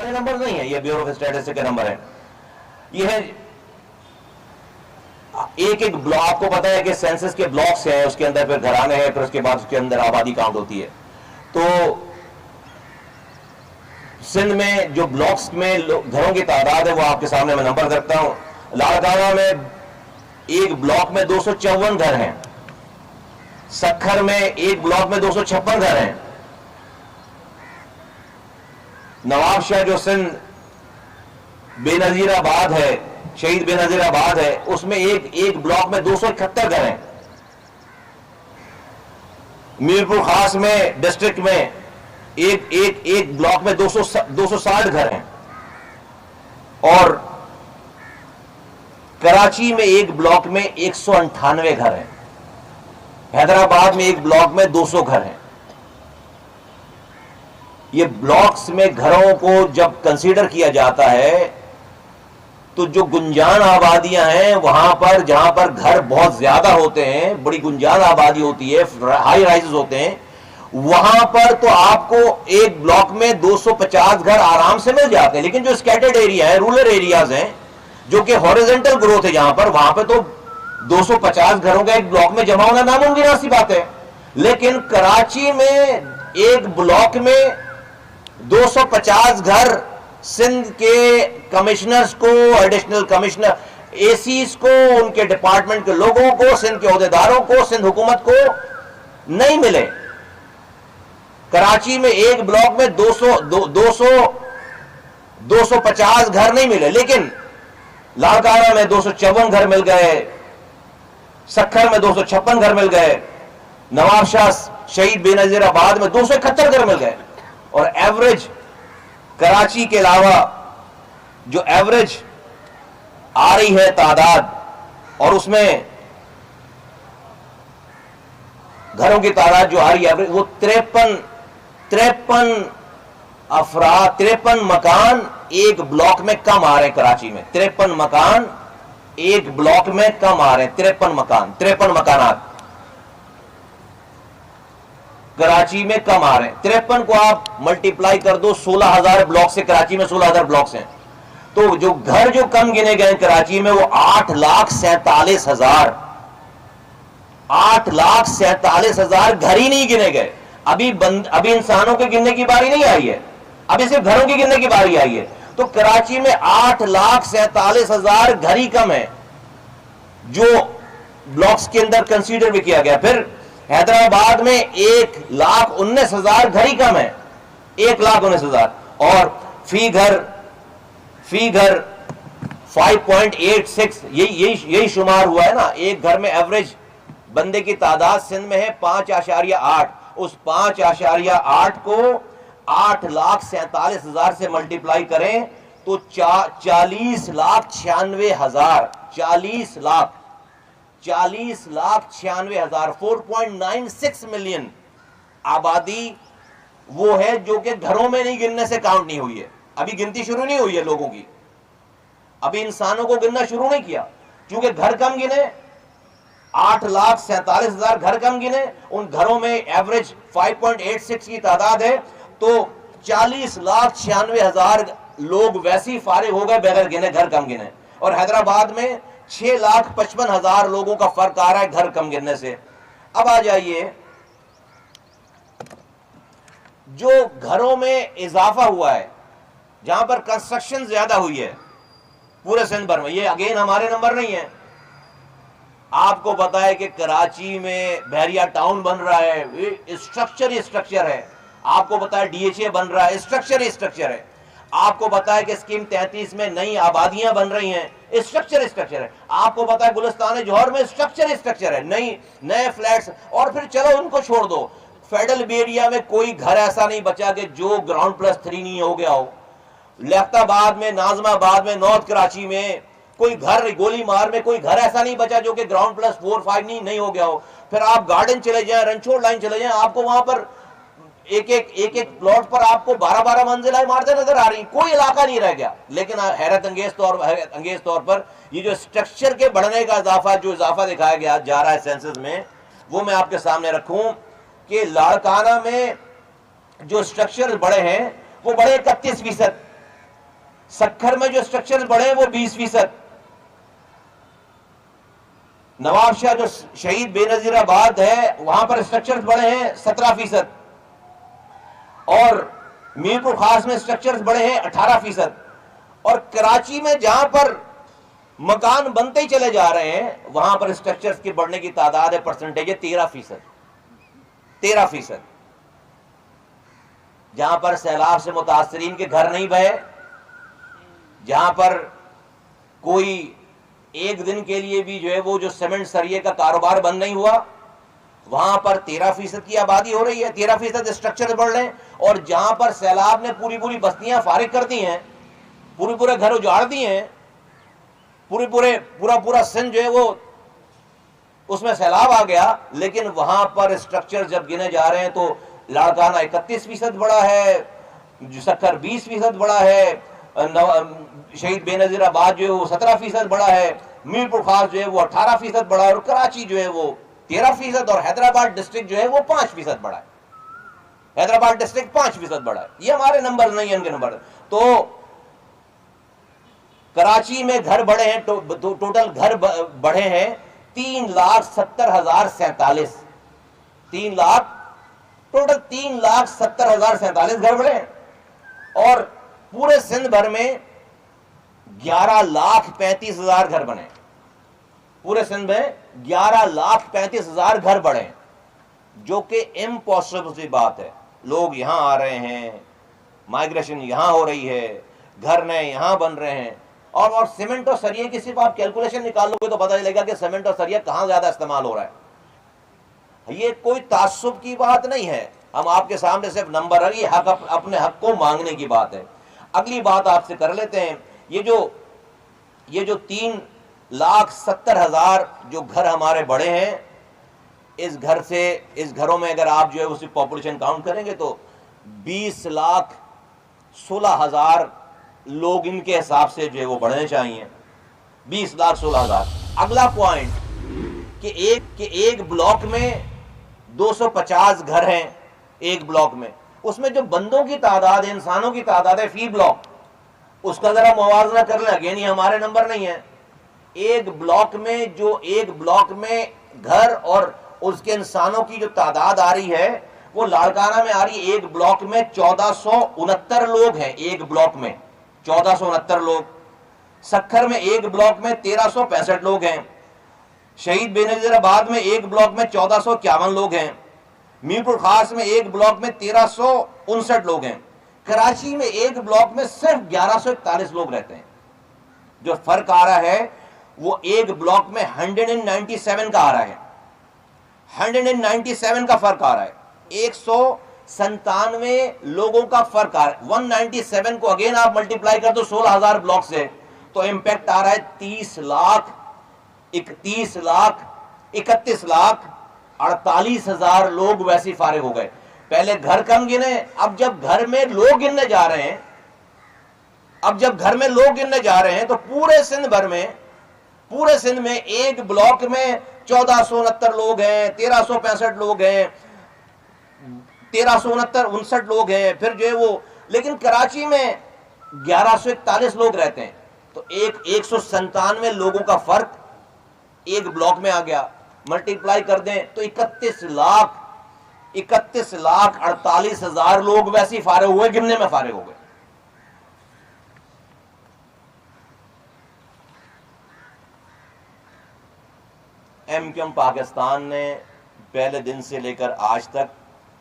ہمارے نمبر نہیں ہے، یہ بیورو آف اسٹیٹسٹکس کے نمبر ہیں. یہ ہے ایک ایک بلاک. آپ کو پتا ہے کہ سینسس کے بلاکس ہیں، اس کے اندر پھر گھرانے ہیں، پھر اس کے بعد اس کے اندر آبادی کاؤنٹ ہوتی ہے. تو سندھ میں جو بلاکس میں گھروں کی تعداد ہے وہ آپ کے سامنے میں نمبر رکھتا ہوں. لاڑکانہ میں ایک بلاک میں 254 گھر ہیں. سکھر میں ایک بلاک میں 256 گھر ہیں. نواب شاہ جو سندھ بے نظیر آباد ہے، شہید بے نظیر آباد ہے، اس میں ایک بلاک میں 271 گھر ہیں. میرپور خاص میں ڈسٹرکٹ میں ایک بلاک میں 260 گھر ہیں. اور کراچی میں ایک بلاک میں 198 گھر ہیں. حیدرآباد میں ایک بلاک میں 200 گھر ہیں. یہ بلاکس میں گھروں کو جب کنسیڈر کیا جاتا ہے تو جو گنجان آبادیاں ہیں وہاں پر، جہاں پر گھر بہت زیادہ ہوتے ہیں، بڑی گنجان آبادی ہوتی ہے، ہائی رائزز ہوتے ہیں، وہاں پر تو آپ کو ایک بلاک میں 250 گھر آرام سے مل جاتے ہیں. لیکن جو اسکیٹرڈ ایریا ہے، رورل ایریاز ہیں، جو کہ ہاریزونٹل گروتھ ہے جہاں پر، وہاں پہ تو 250 گھروں کا ایک بلاک میں جمع ہونا ناممکن سی بات ہے. لیکن کراچی میں ایک بلاک میں 250 گھر سندھ کے کمشنرز کو، ایڈیشنل کمشنر، اے سیز کو، ان کے ڈپارٹمنٹ کے لوگوں کو، سندھ کے عہدیداروں کو، سندھ حکومت کو نہیں ملے. کراچی میں ایک بلاک میں 250 گھر نہیں ملے. لیکن لاڑکانہ میں 254 گھر مل گئے، سکھر میں 256 گھر مل گئے، نواب شاہ شہید بے نظیر آباد میں 271 گھر مل گئے. اور ایوریج کراچی کے علاوہ جو ایوریج آ رہی ہے تعداد، اور اس میں گھروں کی تعداد جو آ رہی ہے ایوریج، وہ 53 افراد، 53 مکان ایک بلاک میں کم آ رہے ہیں. کراچی میں 53 مکان ایک بلاک میں کم آ رہے ہیں. 53 مکانات کراچی میں کم آ رہے ہیں. 53 کو آپ ملٹیپلائی کر دو 16,000 بلاک سے. کراچی میں 16,000 بلاکس ہیں، تو جو گھر جو کم گنے گئے کراچی میں وہ 8,47,000. 8,47,000 گھر ہی نہیں گنے گئے. ابھی انسانوں کے گننے کی باری نہیں آئی ہے، ابھی صرف گھروں کی گننے کی باری آئی ہے. تو کراچی میں 8,47,000 گھر ہی کم ہیں جو بلاکس کے اندر کنسیڈر بھی کیا گیا. پھر حیدرآباد میں 1,19,000 گھر ہی کم ہے، 1,19,000. اور فی گھر 5.86، یہی شمار ہوا ہے نا. ایک گھر میں ایوریج بندے کی تعداد سندھ میں ہے 5.8. اس 5.8 کو 8,47,000 سے ملٹیپلائی کریں تو 40,96,000 4.96 ملین آبادی وہ ہے جو کہ گھروں میں نہیں گننے سے کاؤنٹ نہیں ہوئی ہے. ابھی گنتی شروع نہیں ہوئی ہے لوگوں کی، ابھی انسانوں کو گننا شروع نہیں کیا، کیونکہ گھر کم گنے. 8,47,000 گھر کم گنے. ان گھروں میں ایوریج 5.86 کی تعداد ہے، تو 40,96,000 لوگ ویسے ہی فارغ ہو گئے بغیر گنے، گھر کم گنے. اور حیدرآباد میں 6,55,000 لوگوں کا فرق آ رہا ہے گھر کم گننے سے. اب آ جائیے جو گھروں میں اضافہ ہوا ہے، جہاں پر کنسٹرکشن زیادہ ہوئی ہے پورے سندھ بھر میں. یہ اگین ہمارے نمبر نہیں ہے. آپ کو پتا ہے کہ کراچی میں بحریہ ٹاؤن بن رہا ہے، اسٹرکچر ہے. آپ کو پتا ہے ڈی ایچ اے بن رہا ہے، اسٹرکچر ہے. آپ کو پتا ہے کہ اسکیم 33 میں نئی آبادیاں بن رہی ہیں، اسٹرکچر ہے. آپ کو پتا ہے گلستان جوہر میں اسٹرکچر ہے، نئے فلیٹس. اور پھر چلو ان کو چھوڑ دو، فیڈرل ایریا میں کوئی گھر ایسا نہیں بچا کہ جو گراؤنڈ پلس 3 نہیں ہو گیا ہو. لیاقت آباد میں، ناظم آباد میں، نارتھ کراچی میں کوئی گھر، گولی مار میں کوئی گھر ایسا نہیں بچا جو کہ گراؤنڈ پلس 4 5 نہیں ہو گیا ہو. پھر آپ گارڈن چلے جائیں، رنچوڑ لائن چلے جائیں، آپ کو وہاں پر ایک پلاٹ پر آپ کو 12 منزلیں عمارتیں نظر آ رہی ہیں. کوئی علاقہ نہیں رہ گیا. لیکن حیرت انگیز طور پر یہ جو اسٹرکچر کے بڑھنے کا اضافہ دکھایا گیا جا رہا ہے سینسس میں، وہ میں آپ کے سامنے رکھوں کہ لاڑکانہ میں جو اسٹرکچر بڑے ہیں وہ بڑے 31%. سکھر میں جو اسٹرکچر بڑھے ہیں وہ 20%، نواب شاہ جو شہید بے نظیر آباد ہے وہاں پر اسٹرکچرز بڑے ہیں 17%، اور میر پور خاص میں اسٹرکچرز بڑے ہیں 18%، اور کراچی میں جہاں پر مکان بنتے ہی چلے جا رہے ہیں وہاں پر اسٹرکچرز کی بڑھنے کی تعداد ہے، پرسنٹیج ہے 13%۔ جہاں پر سیلاب سے متاثرین کے گھر نہیں بہے، جہاں پر کوئی ایک دن کے لیے بھی جو ہے وہ جو سیمنٹ سریے کا کاروبار بند نہیں ہوا، وہاں پر 13% کی آبادی ہو رہی ہے، 13% اسٹرکچر بڑھ رہے ہیں۔ اور جہاں پر سیلاب نے پوری بستیاں فارغ کر دی ہیں، پورے گھر اجاڑ دیے ہیں، پورا سندھ جو ہے وہ اس میں سیلاب آ گیا، لیکن وہاں پر اسٹرکچر جب گنے جا رہے ہیں تو لاڑکانہ 31% بڑا ہے، سکھر 20% بڑا ہے، شہید بے نظیر آباد جو ہے وہ 17% بڑا ہے، میر پور خاص جو ہے وہ 18% بڑا ہے، اور کراچی جو ہے وہ 13%، اور حیدرآباد ڈسٹرکٹ جو ہے وہ 5% بڑا ہے۔ حیدرآباد ڈسٹرکٹ 5% بڑا ہے۔ یہ ہمارے نمبر نہیں ہیں، ان کے نمبر۔ تو کراچی میں گھر بڑھے ہیں، ٹوٹل گھر بڑھے ہیں 3,70,047، ٹوٹل 3,70,047 گھر بڑھے ہیں، اور پورے سندھ بھر میں 11,35,000 گھر بنے، پورے سندھ میں 11,35,000 گھر بڑھے، جو کہ امپاسبل سی بات ہے۔ لوگ یہاں آ رہے ہیں، مائگریشن یہاں ہو رہی ہے، گھر نئے یہاں بن رہے ہیں، اور سیمنٹ اور سریے کی صرف آپ کیلکولیشن نکال لو گے تو پتہ چلے گا کہ سیمنٹ اور سریہ کہاں زیادہ استعمال ہو رہا ہے۔ یہ کوئی تعصب کی بات نہیں ہے، ہم آپ کے سامنے صرف نمبر ہے، یہ حق اپنے حق کو مانگنے کی بات ہے۔ اگلی بات آپ سے کر لیتے ہیں، یہ جو 3,70,000 جو گھر ہمارے بڑے ہیں، اس گھروں میں اگر آپ جو ہے اس کی پاپولیشن کاؤنٹ کریں گے تو 20,16,000 لوگ ان کے حساب سے جو ہے وہ بڑھنے چاہیے، 20,16,000۔ اگلا پوائنٹ کہ ایک بلاک میں 250 گھر ہیں، ایک بلاک میں، اس میں جو بندوں کی تعداد ہے، انسانوں کی تعداد ہے فی بلاک، اس کا ذرا موازنہ کر لیں۔ اگین یہ ہمارے نمبر نہیں ہے۔ ایک بلاک میں گھر اور اس کے انسانوں کی جو تعداد آ رہی ہے وہ لاڑکانہ میں آ رہی ہے، ایک بلاک میں 1469 لوگ ہیں، ایک بلاک میں 1469 لوگ، سکھر میں ایک بلاک میں 1365 لوگ ہیں، شہید بے نظیر آباد میں ایک بلاک میں 1451 لوگ ہیں، میر پور خاص میں ایک بلاک میں 1359 لوگ ہیں، کراچی میں ایک بلاک میں صرف 1141 لوگ رہتے ہیں۔ جو فرق آ رہا ہے وہ ایک بلاک میں 197 کا آ رہا ہے، 197 کا فرق آ رہا ہے، 197 لوگوں کا فرق آ رہا ہے۔ 197 کو اگین آپ ملٹیپلائی کر دو 16,000 بلاک سے تو امپیکٹ آ رہا ہے 30,31,48,000 لوگ ویسے فارغ ہو گئے۔ پہلے گھر کم گنے، اب جب گھر میں لوگ گننے جا رہے ہیں تو پورے سندھ میں ایک بلاک میں 1469 لوگ ہیں، 1365 لوگ ہیں، 1369 لوگ ہیں، پھر جو ہے وہ، لیکن کراچی میں 1141 لوگ رہتے ہیں، تو 197 لوگوں کا فرق ایک بلاک میں آ گیا۔ ملٹیپلائی کر دیں تو 31,48,000 لوگ ویسے ہی فارغ ہوئے، گننے میں فارغ ہو گئے۔ ایم کیو ایم پاکستان نے پہلے دن سے لے کر آج تک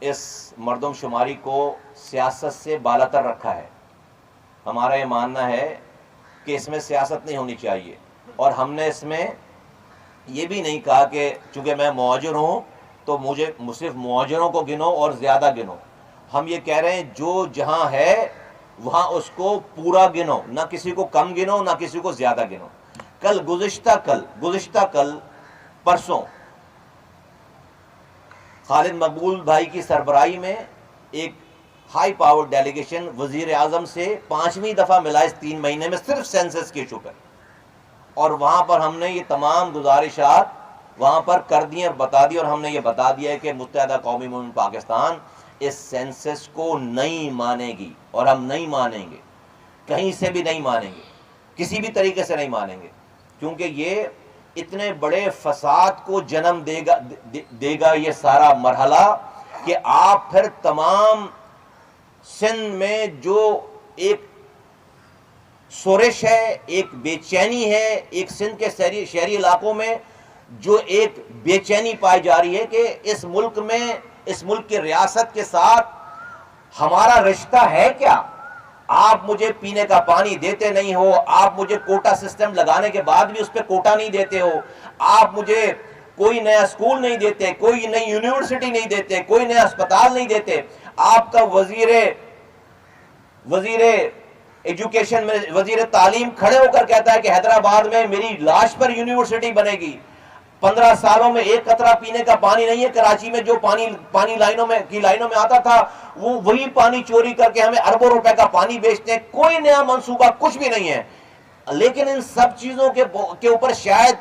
اس مردم شماری کو سیاست سے بالاتر رکھا ہے۔ ہمارا یہ ماننا ہے کہ اس میں سیاست نہیں ہونی چاہیے، اور ہم نے اس میں یہ بھی نہیں کہا کہ چونکہ میں مہاجر ہوں تو مجھے صرف مہاجروں کو گنو اور زیادہ گنو۔ ہم یہ کہہ رہے ہیں جو جہاں ہے وہاں اس کو پورا گنو، نہ کسی کو کم گنو نہ کسی کو زیادہ گنو۔ گزشتہ کل پرسوں خالد مقبول بھائی کی سربراہی میں ایک ہائی پاور ڈیلیگیشن وزیر اعظم سے 5ویں دفعہ ملا اس 3 مہینے میں، صرف سینسس کے ایشو پر، اور وہاں پر ہم نے یہ تمام گزارشات وہاں پر کر دی اور بتا دی، اور ہم نے یہ بتا دیا ہے کہ متحدہ قومی موومنٹ پاکستان اس سینسس کو نہیں مانے گی اور ہم نہیں مانیں گے۔ کہیں سے بھی نہیں مانیں گے، کسی بھی طریقے سے نہیں مانیں گے، کیونکہ یہ اتنے بڑے فساد کو جنم دے گا یہ سارا مرحلہ کہ آپ پھر تمام سندھ میں جو ایک سورش ہے، ایک بے چینی ہے، ایک سندھ کے شہری علاقوں میں جو ایک بے چینی پائی جا رہی ہے کہ اس ملک کی ریاست کے ساتھ ہمارا رشتہ ہے کیا؟ آپ مجھے پینے کا پانی دیتے نہیں ہو، آپ مجھے کوٹا سسٹم لگانے کے بعد بھی اس پہ کوٹا نہیں دیتے ہو، آپ مجھے کوئی نیا اسکول نہیں دیتے، کوئی نئی یونیورسٹی نہیں دیتے، کوئی نیا اسپتال نہیں دیتے، آپ کا وزیر ایجوکیشن میں وزیر تعلیم کھڑے ہو کر کہتا ہے کہ حیدرآباد میں میری لاش پر یونیورسٹی بنے گی، 15 سالوں میں ایک قطرہ پینے کا پانی نہیں ہے، کراچی میں جو پانی لائنوں میں آتا تھا وہ وہی پانی چوری کر کے ہمیں اربوں روپے کا پانی بیچتے ہیں، کوئی نیا منصوبہ کچھ بھی نہیں ہے۔ لیکن ان سب چیزوں کے اوپر شاید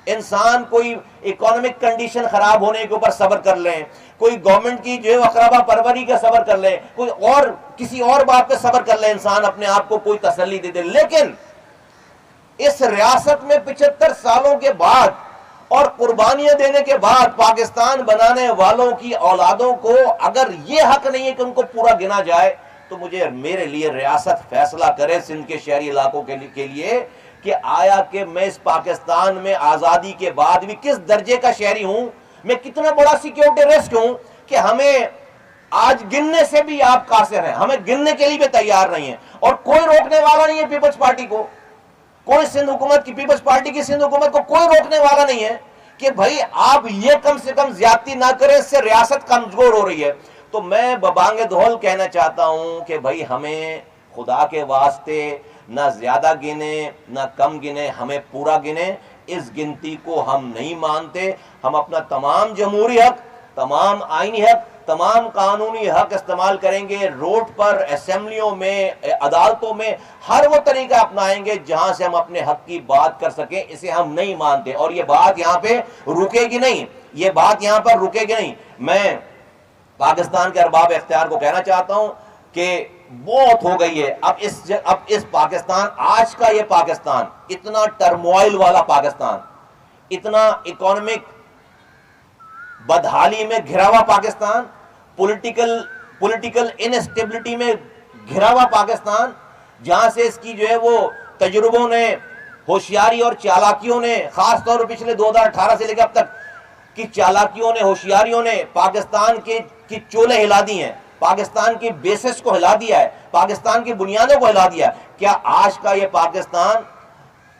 انسان کوئی اکانومک کنڈیشن خراب ہونے کے اوپر صبر کر لیں، کوئی گورنمنٹ کی جو اقربا پروری کا صبر کر لیں، کوئی اور کسی اور بات پہ صبر کر لیں، انسان اپنے آپ کو کوئی تسلی دے دے۔ لیکن اس ریاست میں 75 سالوں کے بعد اور قربانیاں دینے کے بعد پاکستان بنانے والوں کی اولادوں کو اگر یہ حق نہیں ہے کہ ان کو پورا گنا جائے، تو میرے لیے ریاست فیصلہ کرے سندھ کے شہری علاقوں کے لیے کہ آیا کہ میں اس پاکستان میں آزادی کے بعد بھی کس درجے کا شہری ہوں، میں کتنا بڑا سیکیورٹی رسک ہوں کہ ہمیں آج گننے سے بھی آپ قاصر ہیں، ہمیں گننے کے لیے بھی تیار نہیں ہیں، اور کوئی روکنے والا نہیں ہے پیپلز پارٹی کو، کوئی سندھ حکومت کی پیپلز پارٹی کی سندھ حکومت کو کوئی روکنے والا نہیں ہے کہ بھائی آپ یہ کم سے کم زیادتی نہ کریں، اس سے ریاست کمزور ہو رہی ہے۔ تو میں ببانگ دھول کہنا چاہتا ہوں کہ بھائی ہمیں خدا کے واسطے نہ زیادہ گنے نہ کم گنے، ہمیں پورا گنے، اس گنتی کو ہم نہیں مانتے۔ ہم اپنا تمام جمہوری حق، تمام آئینی حق، تمام قانونی حق استعمال کریں گے، روڈ پر، اسمبلیوں میں، عدالتوں میں، ہر وہ طریقہ اپنائیں گے جہاں سے ہم اپنے حق کی بات کر سکیں۔ اسے ہم نہیں مانتے اور یہ بات یہاں پہ رکے گی نہیں، یہ بات یہاں پر رکے گی نہیں۔ میں پاکستان کے ارباب اختیار کو کہنا چاہتا ہوں کہ بہت ہو گئی ہے، اب اس پاکستان، آج کا یہ پاکستان، اتنا ٹرموائل والا پاکستان، اتنا اکانومک بدحالی میں گھرا ہوا پاکستان، پولیٹیکل انسٹیبلٹی میں گھرا ہوا پاکستان، جہاں سے اس کی جو ہے وہ تجربوں نے، ہوشیاری اور چالاکیوں نے، خاص طور پر پچھلے 2018 سے لے کے اب تک کی چالاکیوں نے، ہوشیاریوں نے پاکستان کی چولے ہلا دی ہیں، پاکستان کی بیسس کو ہلا دیا ہے، پاکستان کی بنیادوں کو ہلا دیا ہے۔ کیا آج کا یہ پاکستان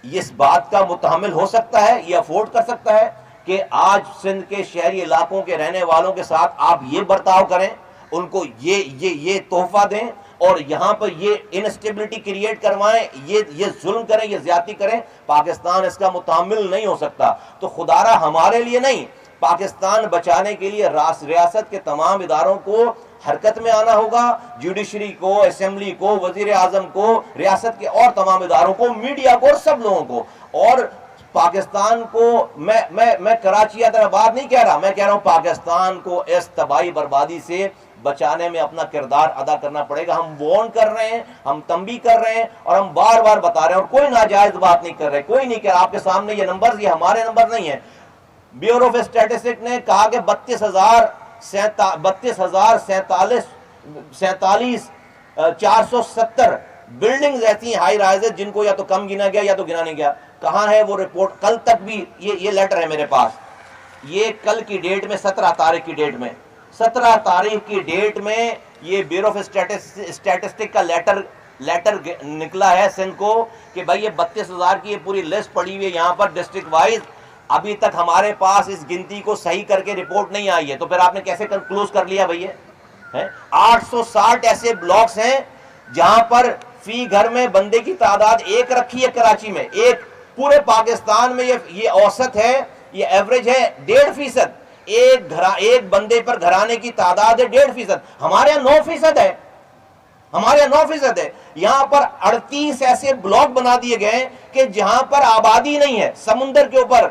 اس بات کا متحمل ہو سکتا ہے، یہ افورڈ کر سکتا ہے کہ آج سندھ کے شہری علاقوں کے رہنے والوں کے ساتھ آپ یہ برتاؤ کریں، ان کو یہ تحفہ دیں اور یہاں پر یہ انسٹیبلٹی کریٹ کروائیں، یہ ظلم کریں، یہ زیادتی کریں؟ پاکستان اس کا متحمل نہیں ہو سکتا۔ تو خدارہ ہمارے لیے نہیں، پاکستان بچانے کے لیے ریاست کے تمام اداروں کو حرکت میں آنا ہوگا، جوڈیشری کو، اسمبلی کو، وزیر اعظم کو، ریاست کے اور تمام اداروں کو، میڈیا کو اور سب لوگوں کو۔ اور پاکستان کو میں کراچی حیدرآباد نہیں کہہ رہا، میں کہہ رہا ہوں پاکستان کو اس تباہی بربادی سے بچانے میں اپنا کردار ادا کرنا پڑے گا۔ ہم وارن کر رہے ہیں، ہم تنبیہ کر رہے ہیں اور ہم بار بار بتا رہے ہیں، اور کوئی ناجائز بات نہیں کر رہے، کوئی نہیں کہہ رہا۔ آپ کے سامنے یہ نمبر، یہ ہمارے نمبر نہیں ہیں۔ بیورو آف اسٹیٹسٹکس نے کہا کہ 32,470 بلڈنگز ایسی ہائی رائز جن کو یا تو کم گنا گیا یا تو گنا نہیں گیا۔ کہاں ہے وہ رپورٹ؟ کل تک بھی یہ لیٹر ہے میرے پاس، یہ کل کی ڈیٹ میں 17 تاریخ کی ڈیٹ میں 17 تاریخ کی ڈیٹ میں یہ بیورو آف اسٹیٹسٹک کا لیٹر نکلا ہے سندھ کو کہ بھائی یہ 32,000 کی یہ پوری لسٹ پڑی ہوئی ہے یہاں پر ڈسٹرکٹ وائز، ابھی تک ہمارے پاس اس گنتی کو صحیح کر کے رپورٹ نہیں آئی ہے۔ تو پھر آپ نے کیسے کنکلوز کر لیا بھائی؟ 860 ایسے بلاکس ہیں جہاں پر فی گھر میں بندے کی تعداد ایک رکھی ہے کراچی میں، ایک پورے پاکستان میں یہ اوسط ہے، یہ ایوریج ہے 1.5%، ایک بندے پر گھرانے کی تعداد ہے 1.5%۔ ہمارے یہاں 9% ہے، ہمارے یہاں 9% ہے۔ یہاں پر 38 ایسے بلاک بنا دیے گئے کہ جہاں پر آبادی نہیں ہے، سمندر کے اوپر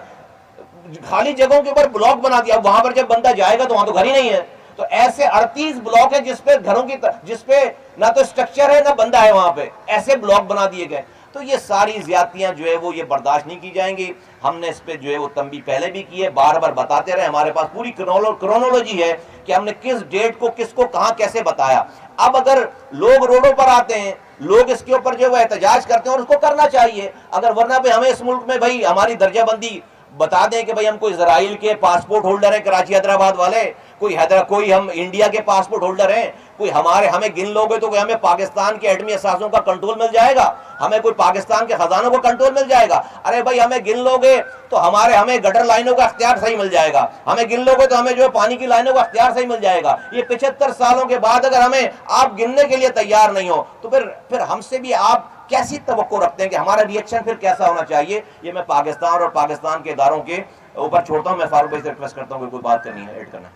خالی جگہوں کے اوپر بلاک بنا دیا، وہاں پر جب بندہ جائے گا تو وہاں تو گھر ہی نہیں ہے۔ تو ایسے 38 بلاک ہے جس پہ گھروں کی جس پہ نہ تو سٹرکچر ہے نہ بندہ ہے وہاں پہ، ایسے بلاک بنا دیے گئے. تو یہ ساری زیادتیاں جو ہے وہ یہ برداشت نہیں کی جائیں گی. ہم نے اس پہ جو ہے وہ تنبیہ پہلے بھی کی ہے، بار بار بتاتے رہے. ہمارے پاس پوری کرونولوجی ہے کہ ہم نے کس ڈیٹ کو کس کو کہاں کیسے بتایا. اب اگر لوگ روڈوں پر آتے ہیں، لوگ اس کے اوپر جو ہے وہ احتجاج کرتے ہیں، اور اس کو کرنا چاہیے. اگر ورنہ پہ ہمیں اس ملک میں بھائی ہماری درجہ بندی بتا دیں کہ بھائی ہم کوئی اسرائیل کے پاسپورٹ ہولڈر ہیں کراچی حیدرآباد والے، کوئی ہم انڈیا کے پاسپورٹ ہولڈر ہیں، کوئی ہمیں گن لوگے تو کوئی ہمیں پاکستان کے ایٹمی اثاثوں کا کنٹرول مل جائے گا، ہمیں کوئی پاکستان کے خزانوں کا کنٹرول مل جائے گا. ارے بھائی ہمیں گن لوگے تو ہمیں گٹر لائنوں کا اختیار صحیح مل جائے گا، ہمیں گن لوگے تو ہمیں جو ہے پانی کی لائنوں کا اختیار صحیح مل جائے گا. یہ 75 سالوں کے بعد اگر ہمیں آپ گننے کے لیے تیار نہیں ہو تو پھر ہم سے بھی آپ کیسی توقع رکھتے ہیں کہ ہمارا ری ایکشن پھر کیسا ہونا چاہیے. یہ میں پاکستان اور پاکستان کے اداروں کے اوپر چھوڑتا ہوں. میں فاروق بھائی سے ریکویسٹ کرتا ہوں کہ کوئی بات کرنی ہے ایڈ کرنا.